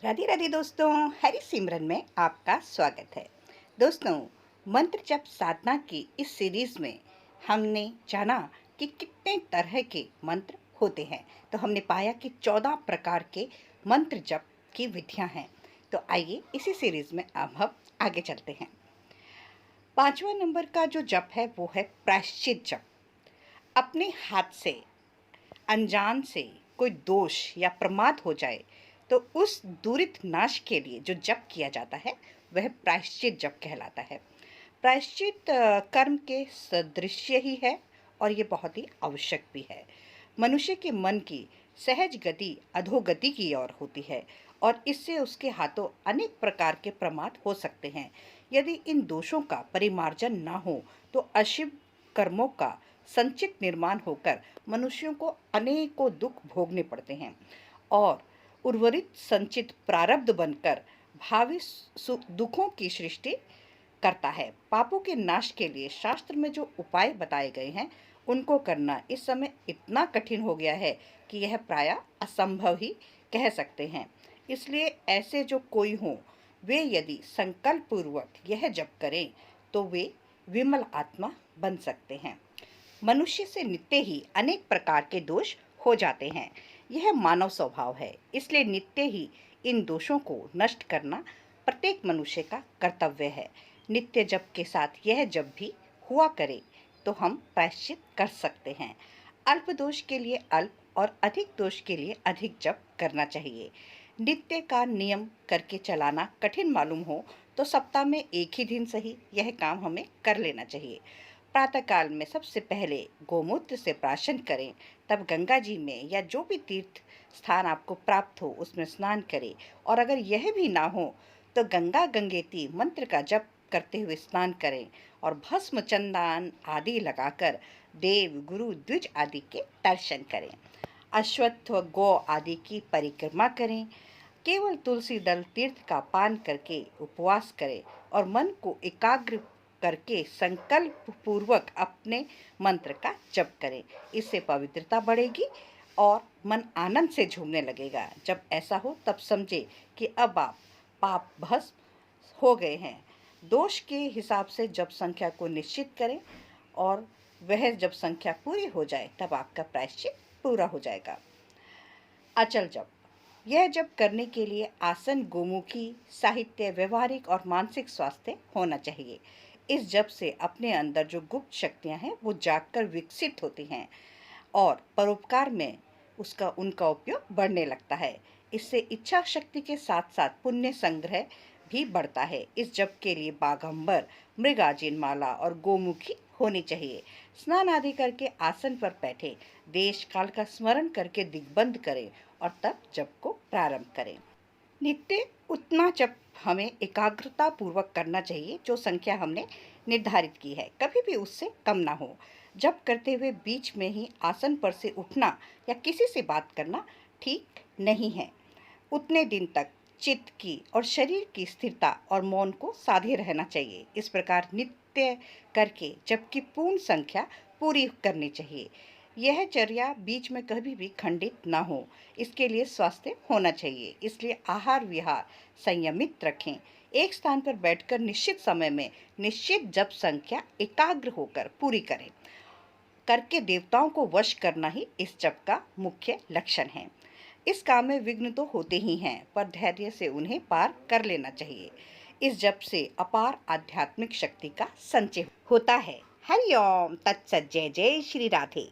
राधे राधे दोस्तों, हरि सिमरन में आपका स्वागत है। दोस्तों, मंत्र जप साधना की इस सीरीज में हमने जाना कि कितने तरह के मंत्र होते हैं। तो हमने पाया कि 14 प्रकार के मंत्र जप की विधियां हैं। तो आइए इसी सीरीज में अब हम आगे चलते हैं। 5वां नंबर का जो जप है वो है प्रायश्चित जप। अपने हाथ से अनजान से कोई दोष या प्रमाद हो जाए तो उस दूरित नाश के लिए जो जप किया जाता है वह प्रायश्चित जप कहलाता है। प्रायश्चित कर्म के सदृश्य ही है और ये बहुत ही आवश्यक भी है। मनुष्य के मन की सहज गति अधोगति की ओर होती है और इससे उसके हाथों अनेक प्रकार के प्रमाद हो सकते हैं। यदि इन दोषों का परिमार्जन ना हो तो अशुभ कर्मों का संचित निर्माण होकर मनुष्यों को अनेकों दुख भोगने पड़ते हैं और उर्वरित संचित प्रारब्ध बनकर भावी दुखों की सृष्टि करता है। पापों के नाश के लिए शास्त्र में जो उपाय बताए गए हैं उनको करना इस समय इतना कठिन हो गया है कि यह प्रायः असंभव ही कह सकते हैं। इसलिए ऐसे जो कोई हो वे यदि संकल्प पूर्वक यह जप करें तो वे विमल आत्मा बन सकते हैं। मनुष्य से नित्य ही अनेक प्रकार के दोष हो जाते हैं। यह मानव स्वभाव है, इसलिए नित्य ही इन दोषों को नष्ट करना प्रत्येक मनुष्य का कर्तव्य है। नित्य जप के साथ यह जप भी हुआ करे तो हम प्रायश्चित कर सकते हैं। अल्प दोष के लिए अल्प और अधिक दोष के लिए अधिक जप करना चाहिए। नित्य का नियम करके चलाना कठिन मालूम हो तो सप्ताह में एक ही दिन सही यह काम हमें कर लेना चाहिए। प्रातः काल में सबसे पहले गोमूत्र से प्राशन करें, तब गंगा जी में या जो भी तीर्थ स्थान आपको प्राप्त हो उसमें स्नान करें और अगर यह भी ना हो तो गंगा गंगेती मंत्र का जप करते हुए स्नान करें और भस्म चंदन आदि लगाकर देव गुरु द्विज आदि के दर्शन करें। अश्वत्थ व गौ आदि की परिक्रमा करें। केवल तुलसी दल तीर्थ का पान करके उपवास करें और मन को एकाग्र करके संकल्प पूर्वक अपने मंत्र का जप करें। इससे पवित्रता बढ़ेगी और मन आनंद से झूमने लगेगा। जब ऐसा हो तब समझे कि अब आप पाप भस्म हो गए हैं। दोष के हिसाब से जप संख्या को निश्चित करें और वह जब संख्या पूरी हो जाए तब आपका प्रायश्चित पूरा हो जाएगा। अचल जप। यह जप करने के लिए आसन, गोमुखी, साहित्य, व्यवहारिक और मानसिक स्वास्थ्य होना चाहिए। इस जप से अपने अंदर जो गुप्त शक्तियां हैं वो जागकर विकसित होती हैं और परोपकार में उनका उपयोग बढ़ने लगता है। इससे इच्छा शक्ति के साथ साथ पुण्य संग्रह भी बढ़ता है। इस जप के लिए बाघंबर, मृगाजीन माला और गोमुखी होनी चाहिए। स्नान आदि करके आसन पर बैठे, देश काल का स्मरण करके दिग्बंध करें और तब जप को प्रारंभ करें। नित्य उतना जप हमें एकाग्रता पूर्वक करना चाहिए जो संख्या हमने निर्धारित की है, कभी भी उससे कम ना हो। जप करते हुए बीच में ही आसन पर से उठना या किसी से बात करना ठीक नहीं है। उतने दिन तक चित्त की और शरीर की स्थिरता और मौन को साधे रहना चाहिए। इस प्रकार नित्य करके जप की पूर्ण संख्या पूरी करनी चाहिए। यह चर्या बीच में कभी भी खंडित ना हो, इसके लिए स्वास्थ्य होना चाहिए। इसलिए आहार विहार संयमित रखें। एक स्थान पर बैठकर निश्चित समय में निश्चित जप संख्या एकाग्र होकर पूरी करें। करके देवताओं को वश करना ही इस जप का मुख्य लक्षण है। इस काम में विघ्न तो होते ही हैं, पर धैर्य से उन्हें पार कर लेना चाहिए। इस जप से अपार आध्यात्मिक शक्ति का संचय होता है। हरि ओम तत्सत। जय जय श्री राधे।